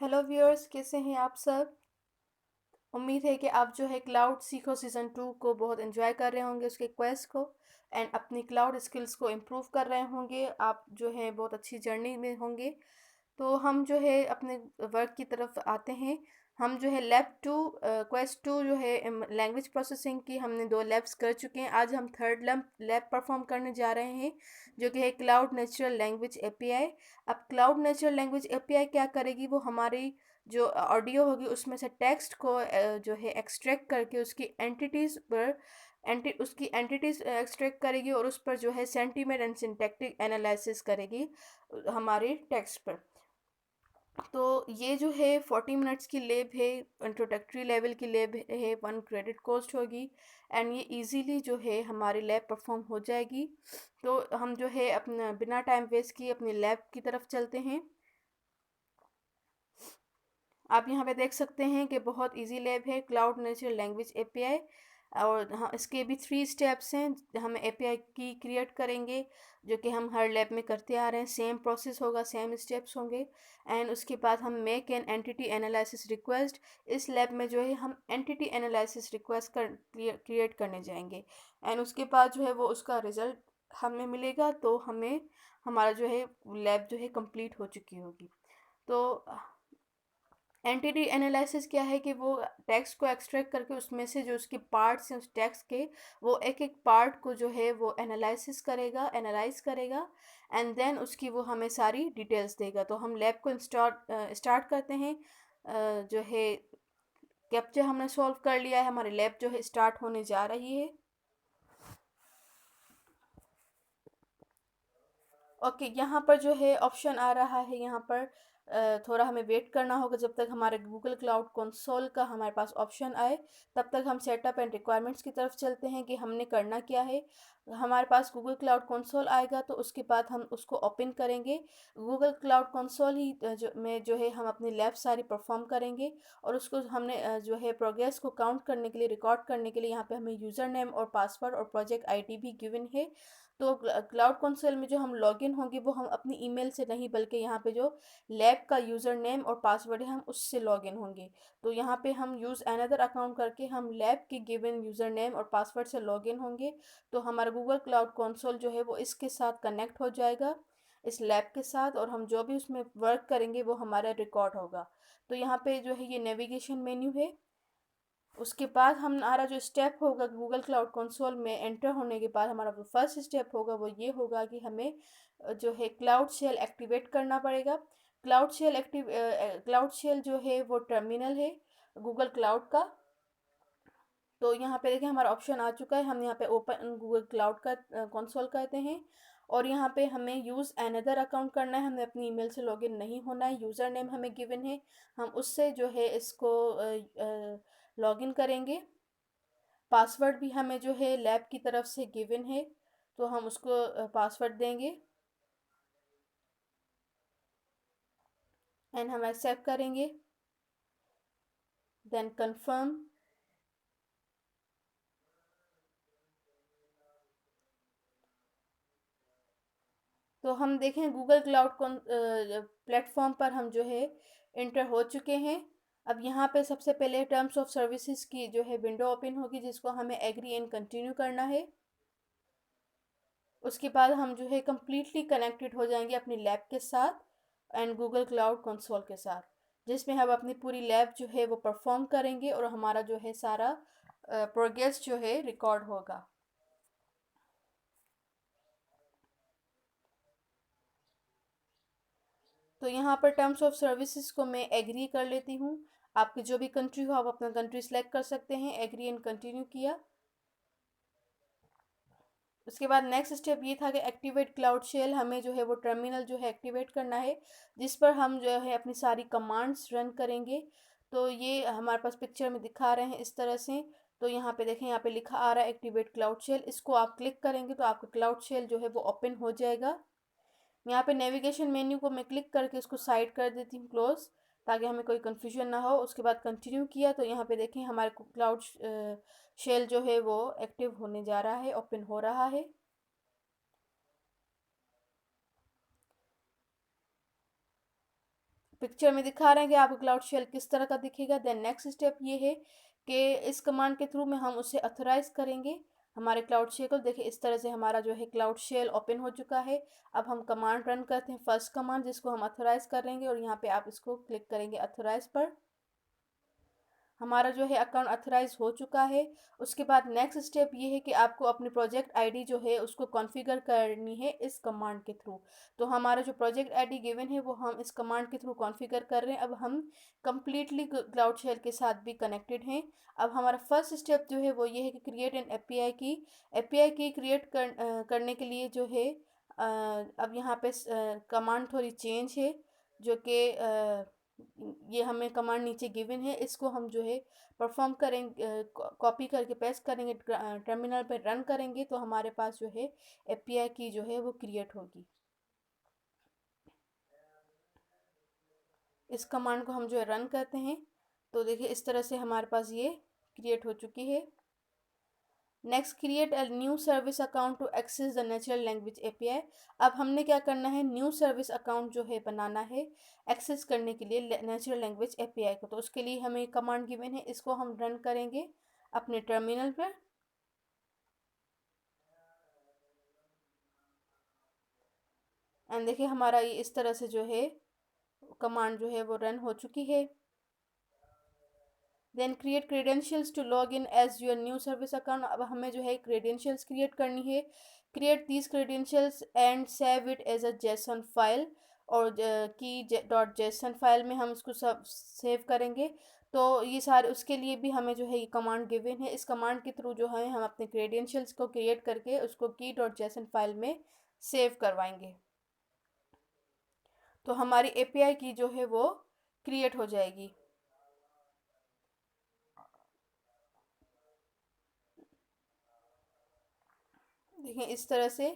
Hello viewers, कैसे हैं आप सब। उम्मीद है कि आप जो है क्लाउड सीखो सीज़न 2 को बहुत एंजॉय कर रहे होंगे, उसके क्वेस्ट को एंड अपनी क्लाउड स्किल्स को इम्प्रूव कर रहे होंगे। आप जो है बहुत अच्छी जर्नी में होंगे। तो हम जो है अपने वर्क की तरफ आते हैं। हम जो है क्वेस्ट टू जो है लैंग्वेज प्रोसेसिंग की हमने 2 लैब्स कर चुके हैं। आज हम थर्ड लैब परफॉर्म करने जा रहे हैं, जो कि है क्लाउड नेचुरल लैंग्वेज एपीआई। अब क्लाउड नेचुरल लैंग्वेज एपीआई क्या करेगी, वो हमारी जो ऑडियो होगी उसमें से टेक्स्ट को जो है एक्सट्रैक्ट करके उसकी एंटिटीज एक्सट्रैक्ट करेगी और उस पर जो है सेंटीमेंट एंड सिंटैक्टिक एनालिसिस करेगी हमारे टेक्स्ट पर। तो ये जो है 40 मिनट्स की लैब है, इंट्रोडक्टरी लेवल की लैब है, 1 क्रेडिट कॉस्ट होगी एंड ये इजीली जो है हमारी लैब परफॉर्म हो जाएगी। तो हम जो है अपना बिना टाइम वेस्ट किए अपनी लैब की तरफ चलते हैं। आप यहाँ पे देख सकते हैं कि बहुत इजी लैब है क्लाउड नेचुरल लैंग्वेज एपीआई। और हाँ, इसके भी 3 स्टेप्स हैं। हम एपीआई की क्रिएट करेंगे, जो कि हम हर लैब में करते आ रहे हैं। सेम प्रोसेस होगा, सेम स्टेप्स होंगे। एंड उसके बाद हम make an entity analysis request. इस लैब में जो है हम एंटिटी एनालिसिस रिक्वेस्ट क्रिएट करने जाएंगे एंड उसके बाद जो है वो उसका रिजल्ट हमें मिलेगा, तो हमें हमारा जो है लैब जो है कंप्लीट हो चुकी होगी। तो एंटिटी एनालिसिस क्या है कि वो टेक्स्ट को एक्सट्रैक्ट करके उसमें से जो उसके पार्ट्स हैं उस टेक्स्ट के, वो एक एक पार्ट को जो है वो एनालाइज करेगा एंड देन उसकी वो हमें सारी डिटेल्स देगा। तो हम लैब को स्टार्ट करते हैं। जो है कैप्चा हमने सॉल्व कर लिया है, हमारी लैब जो है स्टार्ट होने जा रही है। ओके, यहाँ पर जो है ऑप्शन आ रहा है, यहाँ पर थोड़ा हमें वेट करना होगा जब तक हमारे गूगल क्लाउड कंसोल का हमारे पास ऑप्शन आए। तब तक हम सेटअप एंड रिक्वायरमेंट्स की तरफ चलते हैं कि हमने करना क्या है। हमारे पास गूगल क्लाउड कंसोल आएगा तो उसके बाद हम उसको ओपन करेंगे। गूगल क्लाउड कंसोल ही जो है हम अपनी लैब सारी परफॉर्म करेंगे और उसको हमने जो है प्रोग्रेस को काउंट करने के लिए, रिकॉर्ड करने के लिए यहाँ पे हमें यूज़र नेम और पासवर्ड और प्रोजेक्ट आईडी भी गिवन है। तो क्लाउड कंसोल में जो हम लॉगिन होंगे वो हम अपनी ईमेल से नहीं, बल्कि यहाँ पे जो लैब का यूज़र नेम और पासवर्ड है हम उससे लॉगिन होंगे। तो यहाँ पे हम यूज़ अनदर अकाउंट करके हम लैब के गिवन यूज़र नेम और पासवर्ड से लॉगिन होंगे। तो हमारा गूगल क्लाउड कंसोल जो है वो इसके साथ कनेक्ट हो जाएगा, इस लैब के साथ, और हम जो भी उसमें वर्क करेंगे वो हमारा रिकॉर्ड होगा। तो यहाँ पे जो है ये नेविगेशन मेन्यू है। उसके बाद हमारा जो स्टेप होगा गूगल क्लाउड कंसोल में एंटर होने के बाद, हमारा जो फर्स्ट स्टेप होगा वो ये होगा कि हमें जो है क्लाउड शेल एक्टिवेट करना पड़ेगा। क्लाउड शेल जो है वो टर्मिनल है गूगल क्लाउड का। तो यहाँ पे देखिए हमारा ऑप्शन आ चुका है, हम यहाँ पे ओपन गूगल क्लाउड का कंसोल कहते हैं। और यहाँ पे हमें यूज़ अनदर अकाउंट करना है, हमें अपनी ईमेल से लॉगिन नहीं होना है। यूज़र नेम हमें गिवन है, हम उससे जो है इसको लॉगिन करेंगे। पासवर्ड भी हमें जो है लैब की तरफ से गिवन है, तो हम उसको पासवर्ड देंगे एंड हम एक्सेप्ट करेंगे, देन कंफर्म। तो हम देखें गूगल क्लाउड प्लेटफॉर्म पर हम जो है इंटर हो चुके हैं। अब यहाँ पे सबसे पहले टर्म्स ऑफ सर्विसेज की जो है विंडो ओपन होगी, जिसको हमें एग्री एंड कंटिन्यू करना है। उसके बाद हम जो है कम्प्लीटली कनेक्टेड हो जाएंगे अपनी लैब के साथ एंड गूगल क्लाउड कंसोल के साथ, जिसमें हम अपनी पूरी लैब जो है वो परफॉर्म करेंगे और हमारा जो है सारा प्रोग्रेस जो है रिकॉर्ड होगा। तो यहाँ पर टर्म्स ऑफ सर्विसेज को मैं एग्री कर लेती हूँ। आपकी जो भी कंट्री हो आप अपना कंट्री सेलेक्ट कर सकते हैं। एग्री एंड कंटिन्यू किया। उसके बाद नेक्स्ट स्टेप ये था कि एक्टिवेट क्लाउड शेल, हमें जो है वो टर्मिनल जो है एक्टिवेट करना है, जिस पर हम जो है अपनी सारी कमांड्स रन करेंगे। तो ये हमारे पास पिक्चर में दिखा रहे हैं इस तरह से। तो यहाँ पे देखें, यहाँ पे लिखा आ रहा है एक्टिवेट क्लाउड शेल। इसको आप क्लिक करेंगे तो आपका क्लाउड शेल जो है वो ओपन हो जाएगा। यहाँ पे नेविगेशन मेन्यू को मैं क्लिक करके इसको साइड कर देती हूँ क्लोज, ताकि हमें कोई कन्फ्यूजन ना हो। उसके बाद कंटिन्यू किया तो यहाँ पे देखें हमारे क्लाउड शेल जो है वो एक्टिव होने जा रहा है, ओपन हो रहा है। पिक्चर में दिखा रहे हैं कि आपको क्लाउड शेल किस तरह का दिखेगा। देन नेक्स्ट स्टेप ये है कि इस कमांड के थ्रू में हम उसे ऑथराइज करेंगे हमारे क्लाउड शेल को। देखिए इस तरह से हमारा जो है क्लाउड शेल ओपन हो चुका है। अब हम कमांड रन करते हैं, फर्स्ट कमांड जिसको हम ऑथराइज करेंगे, और यहाँ पे आप इसको क्लिक करेंगे ऑथराइज पर। हमारा जो है अकाउंट ऑथराइज हो चुका है। उसके बाद नेक्स्ट स्टेप ये है कि आपको अपनी प्रोजेक्ट आईडी जो है उसको कॉन्फ़िगर करनी है इस कमांड के थ्रू। तो हमारा जो प्रोजेक्ट आईडी गिवन है वो हम इस कमांड के थ्रू कॉन्फ़िगर कर रहे हैं। अब हम कंप्लीटली क्लाउड शेल के साथ भी कनेक्टेड हैं। अब हमारा फर्स्ट स्टेप जो है वो ये है कि क्रिएट एन एपीआई की क्रिएट करने के लिए जो है अब यहाँ पे कमांड थोड़ी चेंज है, जो कि ये हमें कमांड नीचे गिवन है, इसको हम जो है परफॉर्म करेंगे, कॉपी करके पेस्ट करेंगे, टर्मिनल पे रन करेंगे तो हमारे पास जो है एपीआई की जो है वो क्रिएट होगी। इस कमांड को हम जो है रन करते हैं तो देखिए इस तरह से हमारे पास ये क्रिएट हो चुकी है। Next, create a new service account to access the natural language API. अब हमने क्या करना है, न्यू सर्विस अकाउंट जो है बनाना है एक्सेस करने के लिए नेचुरल लैंग्वेज एपीआई को। तो उसके लिए हमें कमांड गिवन है, इसको हम रन करेंगे अपने टर्मिनल पर। एंड देखिए हमारा ये इस तरह से जो है कमांड जो है वो रन हो चुकी है। Then create credentials to log in as your new service account. अब हमें जो है क्रेडेंशियल्स क्रिएट करनी है। Create these credentials and save it as a JSON file, और की डॉट जेसन फाइल में हम इसको सब सेव करेंगे। तो ये सारे उसके लिए भी हमें जो है ये कमांड गिवन है। इस कमांड के थ्रू जो है हम अपने क्रेडेंशियल्स को क्रिएट करके उसको की डॉट जेसन फाइल में सेव करवाएंगे, तो हमारी एपीआई की जो है वो क्रिएट हो जाएगी। देखिए इस तरह से।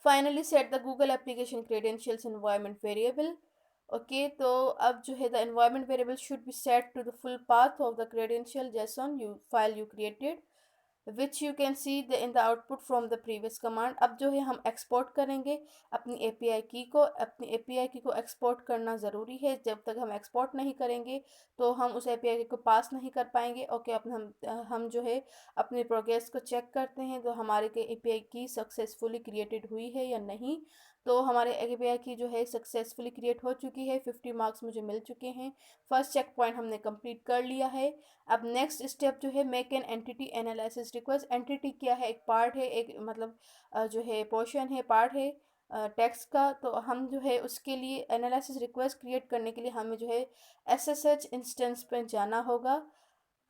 Finally set the Google application credentials environment variable. Okay, तो अब जो है the environment variable should be set to the full path of the credential JSON you file you created, which you can see in the output from the previous command. अब जो है हम export करेंगे अपनी एपीआई की को export करना ज़रूरी है। जब तक हम एक्सपोर्ट नहीं करेंगे तो हम उस एपीआई की को पास नहीं कर पाएंगे। ओके, अब हम जो है अपने प्रोग्रेस को चेक करते हैं तो हमारे के एपीआई की सक्सेसफुली क्रिएटेड हुई है या नहीं। तो हमारे एपीआई की जो है सक्सेसफुली क्रिएट हो चुकी है, 50 मार्क्स मुझे मिल चुके हैं। फर्स्ट चेक पॉइंट हमने कंप्लीट कर लिया है। अब नेक्स्ट स्टेप जो है make an entity analysis request. Entity क्या है, एक पार्ट है, एक मतलब जो है पोर्शन है, पार्ट है टेक्स्ट का। तो हम जो है उसके लिए एनालिसिस रिक्वेस्ट क्रिएट करने के लिए हमें जो है एसएसएच इंस्टेंस पे जाना होगा,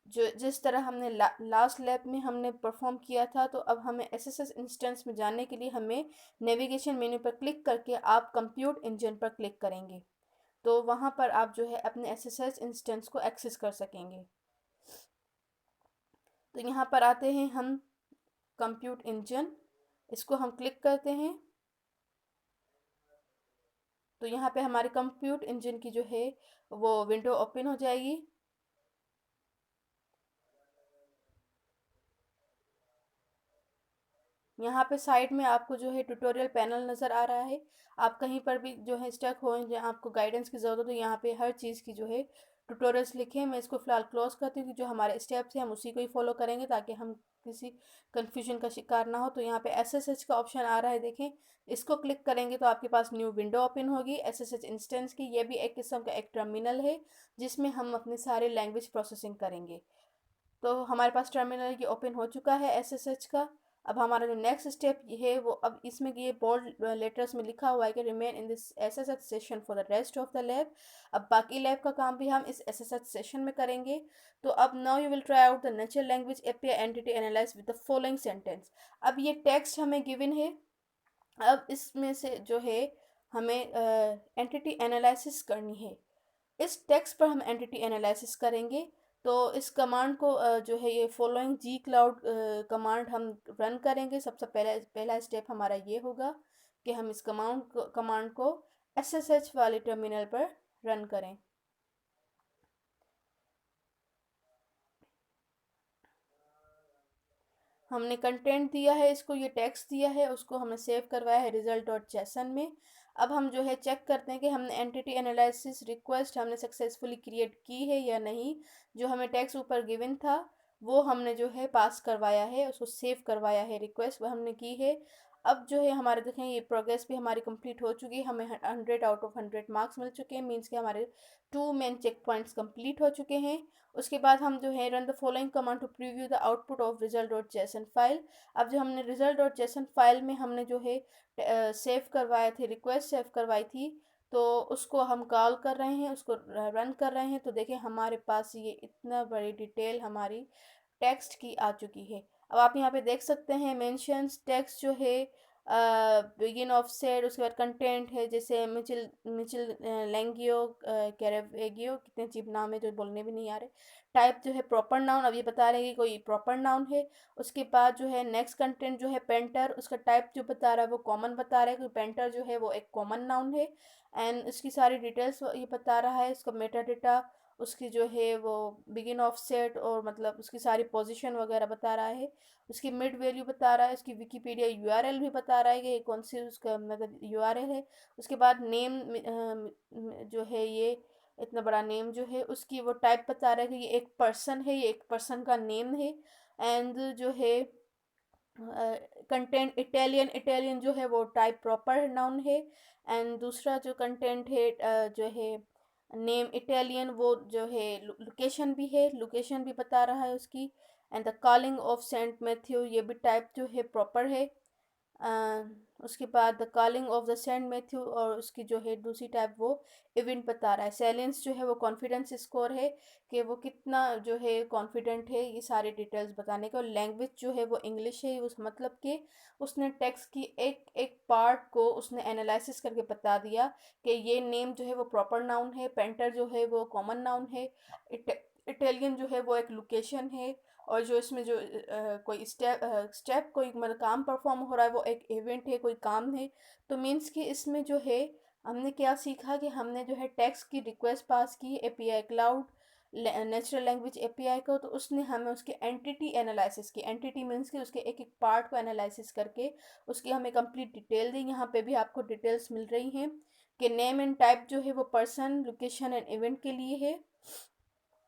जो जिस तरह हमने लास्ट लैब में हमने परफॉर्म किया था। तो अब हमें एसएसएच इंस्टेंस में जाने के लिए हमें नेविगेशन मेन्यू पर क्लिक करके आप कंप्यूट इंजन पर क्लिक करेंगे, तो वहाँ पर आप जो है अपने एसएसएच इंस्टेंस को एक्सेस कर सकेंगे। तो यहाँ पर आते हैं हम कंप्यूट इंजन, इसको हम क्लिक करते हैं तो यहाँ पे हमारे कंप्यूट इंजन की जो है वो विंडो ओपन हो जाएगी। यहाँ पे साइड में आपको जो है ट्यूटोरियल पैनल नज़र आ रहा है। आप कहीं पर भी जो है स्टक हो, जहाँ आपको गाइडेंस की ज़रूरत हो, तो यहाँ पे हर चीज़ की जो है ट्यूटोरियल्स लिखे हैं। मैं इसको फ़िलहाल क्लोज करती हूँ कि जो हमारे स्टेप्स हैं हम उसी को ही फॉलो करेंगे ताकि हम किसी कन्फ्यूजन का शिकार ना हो। तो यहाँ पे एसएसएच का ऑप्शन आ रहा है, देखें, इसको क्लिक करेंगे तो आपके पास न्यू विंडो ओपन होगी एसएसएच इंस्टेंस की। ये भी एक किस्म का एक टर्मिनल है जिसमें हम अपने सारे लैंग्वेज प्रोसेसिंग करेंगे। तो हमारे पास टर्मिनल ये ओपन हो चुका है एसएसएच का। अब हमारा जो नेक्स्ट स्टेप ये है वो, अब इसमें ये बोल्ड लेटर्स में लिखा हुआ है कि remain in this SSH session for the rest of the lab. अब बाकी लैब का काम भी हम इस एसएसएच सेशन में करेंगे। तो अब now you will try out the natural language API entity analyse with the following sentence. अब ये टेक्स्ट हमें गिवन है। अब इसमें से जो है हमें एंटिटी एनालिसिस करनी है। इस टेक्स्ट पर हम एंटिटी एनालिसिस करेंगे। तो इस कमांड को जो है ये फॉलोइंग जी क्लाउड कमांड हम रन करेंगे। सबसे पहला स्टेप हमारा ये होगा कि हम इस कमांड को एसएसएच वाले टर्मिनल पर रन करें। हमने कंटेंट दिया है, इसको ये टेक्स्ट दिया है, उसको हमने सेव करवाया है रिजल्ट डॉट जेसन में। अब हम जो है चेक करते हैं कि हमने एंटिटी एनालिसिस रिक्वेस्ट हमने सक्सेसफुली क्रिएट की है या नहीं। जो हमें टेक्स्ट ऊपर गिवन था वो हमने जो है पास करवाया है, उसको सेव करवाया है, रिक्वेस्ट वो हमने की है। अब जो है हमारे देखें ये प्रोग्रेस भी हमारी कंप्लीट हो चुकी है, हमें 100 आउट ऑफ 100 मार्क्स मिल चुके हैं, मीन्स कि हमारे 2 मेन चेक पॉइंट्स कंप्लीट हो चुके हैं। उसके बाद हम जो है run the following command to preview the output of result dot JSON file. अब जो हमने रिजल्ट डॉट जेसन फाइल में हमने जो है सेव करवाए थे, रिक्वेस्ट सेव करवाई थी, तो उसको हम कॉल कर रहे हैं, उसको रन कर रहे हैं। तो देखिए हमारे पास ये इतना बड़ी डिटेल हमारी टेक्स्ट की आ चुकी है। अब आप यहाँ पे देख सकते हैं मेंशंस टेक्स्ट जो है बिगिन ऑफसेट, उसके बाद कंटेंट है जैसे मिचिल मिचिल लैंगियो कैरेवेगियो, कितने अजीब नाम है जो बोलने भी नहीं आ रहे। टाइप जो है प्रॉपर नाउन, अब ये बता रहे हैं कि कोई प्रॉपर नाउन है। उसके बाद जो है नेक्स्ट कंटेंट जो है पेंटर, उसका टाइप जो बता रहा है वो कॉमन बता रहा है, क्योंकि पेंटर जो है वो एक कॉमन नाउन है। एंड इसकी सारी डिटेल्स ये बता रहा है, इसका मेटा डेटा, उसकी जो है वो बिगिन ऑफसेट और मतलब उसकी सारी पोजीशन वगैरह बता रहा है। उसकी मिड वैल्यू बता रहा है, उसकी विकीपीडिया यूआरएल भी बता रहा है कि कौन सी उसका मतलब यूआरएल है। उसके बाद नेम जो है ये इतना बड़ा नेम जो है उसकी वो टाइप बता रहा है कि ये एक पर्सन है, ये एक पर्सन का नेम है। एंड जो है कंटेंट इटालियन, इटालियन जो है वो टाइप प्रॉपर नाउन है। एंड दूसरा जो कंटेंट है जो है नेम इटालियन, वो जो है लोकेशन भी है, लोकेशन भी बता रहा है उसकी। And the calling of Saint Matthew, ये भी टाइप जो है प्रॉपर है। अ, उसके बाद the calling of the Saint Matthew और उसकी जो है दूसरी टाइप वो इवेंट बता रहा है। सैलेंस जो है वो कॉन्फिडेंस स्कोर है कि वो कितना जो है कॉन्फिडेंट है, ये सारी डिटेल्स बताने का। और लैंग्वेज जो है वो इंग्लिश है, उस मतलब कि उसने टेक्स्ट की एक एक पार्ट को उसने एनालिसिस करके बता दिया कि ये नेम जो है वो प्रॉपर नाउन है, पेंटर जो है वो कॉमन नाउन है, इटालियन जो है वो एक लोकेशन है, और जो इसमें जो कोई स्टेप कोई मतलब काम परफॉर्म हो रहा है वो एक इवेंट है, कोई काम है। तो मीन्स कि इसमें जो है हमने क्या सीखा कि हमने जो है टेक्स्ट की रिक्वेस्ट पास की API cloud natural language API को, तो उसने हमें उसके एंटिटी एनालिसिस की, एंटिटी मीन्स कि उसके एक एक पार्ट को एनालिसिस करके उसकी हमें कंप्लीट डिटेल दी। यहाँ पे भी आपको डिटेल्स मिल रही हैं कि नेम एंड टाइप जो है वो पर्सन, लोकेशन एंड इवेंट के लिए है।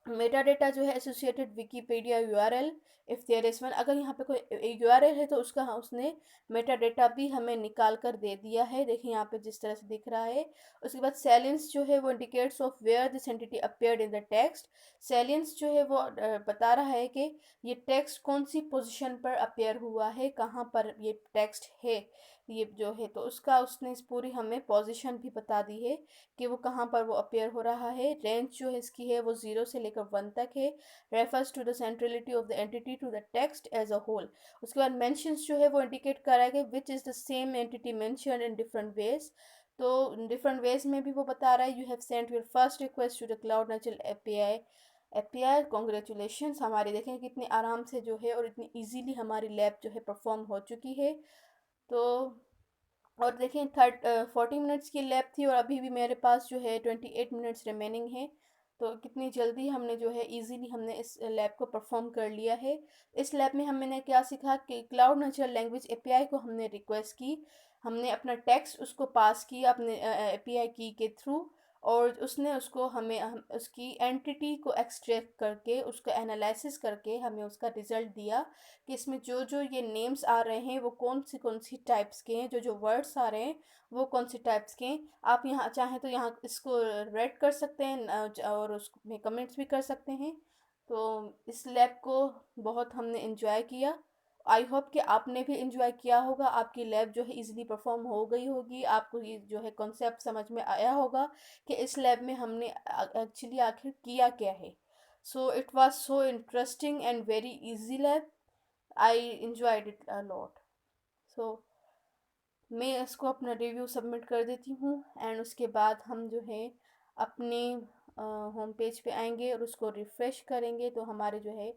मेटा डेटा जो है associated Wikipedia URL, if there is one, अगर यहाँ पे कोई यूआरएल है तो उसका उसने मेटा डेटा भी हमें निकाल कर दे दिया है, देखिए यहाँ पे जिस तरह से दिख रहा है। उसके बाद सैलियंस जो है वो indicates of where this entity appeared in the text. Salience जो है वो बता रहा है कि ये टेक्स्ट कौन सी पोजीशन पर अपेयर हुआ है, कहाँ पर ये टेक्स्ट है, ये जो है तो उसका उसने इस पूरी हमें पोजीशन भी बता दी है कि वो कहाँ पर वो अपेयर हो रहा है। रेंज जो है इसकी है वो 0 से लेकर 1 तक है। Refers to the centrality of the entity to the text as a whole. उसके बाद मेंशंस जो है वो इंडिकेट कर रहा है कि which is the same entity mention in different ways. तो डिफरेंट वेज में भी वो बता रहा है, you have sent your first request to the cloud natural API, API congratulation. हमारी देखें कितनी आराम से जो है और इतनी इजीली हमारी लैब जो है परफॉर्म हो चुकी है। तो और देखें 40 मिनट्स की लैब थी और अभी भी मेरे पास जो है 28 मिनट्स रिमेनिंग है। तो कितनी जल्दी हमने जो है इजीली हमने इस लैब को परफॉर्म कर लिया है। इस लैब में हमने क्या सीखा कि क्लाउड नेचुरल लैंग्वेज एपीआई को हमने रिक्वेस्ट की, हमने अपना टेक्स्ट उसको पास किया अपने एपीआई की के थ्रू, और उसने उसको हमें उसकी एंटिटी को एक्सट्रैक्ट करके उसका एनालिसिस करके हमें उसका रिजल्ट दिया कि इसमें जो जो ये नेम्स आ रहे हैं वो कौन सी टाइप्स के हैं, जो जो वर्ड्स आ रहे हैं वो कौन सी टाइप्स के हैं। आप यहाँ चाहें तो यहाँ इसको रेड कर सकते हैं और उसमें कमेंट्स भी कर सकते हैं। तो इस लैब को बहुत हमने इन्जॉय किया। आई होप कि आपने भी इन्जॉय किया होगा, आपकी लैब जो है इजीली परफॉर्म हो गई होगी, आपको ये जो है कॉन्सेप्ट समझ में आया होगा कि इस लैब में हमने एक्चुअली आखिर किया क्या है। So it was so interesting and very easy lab, I enjoyed it a lot. सो मैं इसको अपना रिव्यू सबमिट कर देती हूँ एंड उसके बाद हम जो है अपने होम पेज पे आएंगे और उसको रिफ़्रेश करेंगे तो हमारे जो है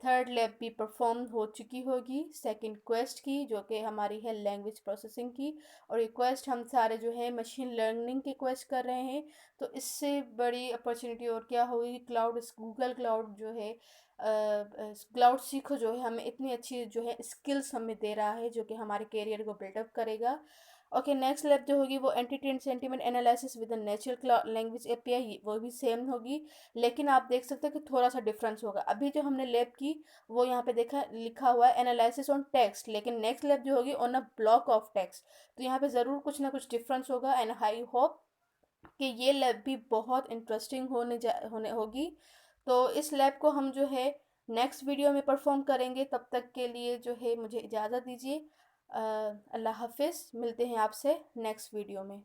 थर्ड लैब भी परफॉर्म हो चुकी होगी सेकंड क्वेस्ट की, जो कि हमारी है लैंग्वेज प्रोसेसिंग की। और ये क्वेस्ट हम सारे जो है मशीन लर्निंग के क्वेस्ट कर रहे हैं। तो इससे बड़ी अपॉर्चुनिटी और क्या होगी, क्लाउड गूगल क्लाउड जो है क्लाउड सीखो जो है हमें इतनी अच्छी जो है स्किल्स हमें दे रहा है जो कि हमारे करियर को बिल्डअप करेगा। ओके, नेक्स्ट लैब जो होगी वो entity and sentiment analysis with natural language API, वो भी सेम होगी, लेकिन आप देख सकते हैं कि थोड़ा सा डिफरेंस होगा। अभी जो हमने लैब की वो यहाँ पे देखा लिखा हुआ है एनालिसिस ऑन टेक्स्ट, लेकिन नेक्स्ट लैब जो होगी on a block of text, तो यहाँ पे ज़रूर कुछ ना कुछ डिफरेंस होगा। एंड आई होप कि ये लैब भी बहुत इंटरेस्टिंग होने होगी। तो इस लैब को हम जो है नेक्स्ट वीडियो में परफॉर्म करेंगे। तब तक के लिए जो है मुझे इजाज़त दीजिए। अल्लाह हाफिज़, मिलते हैं आपसे नेक्स्ट वीडियो में।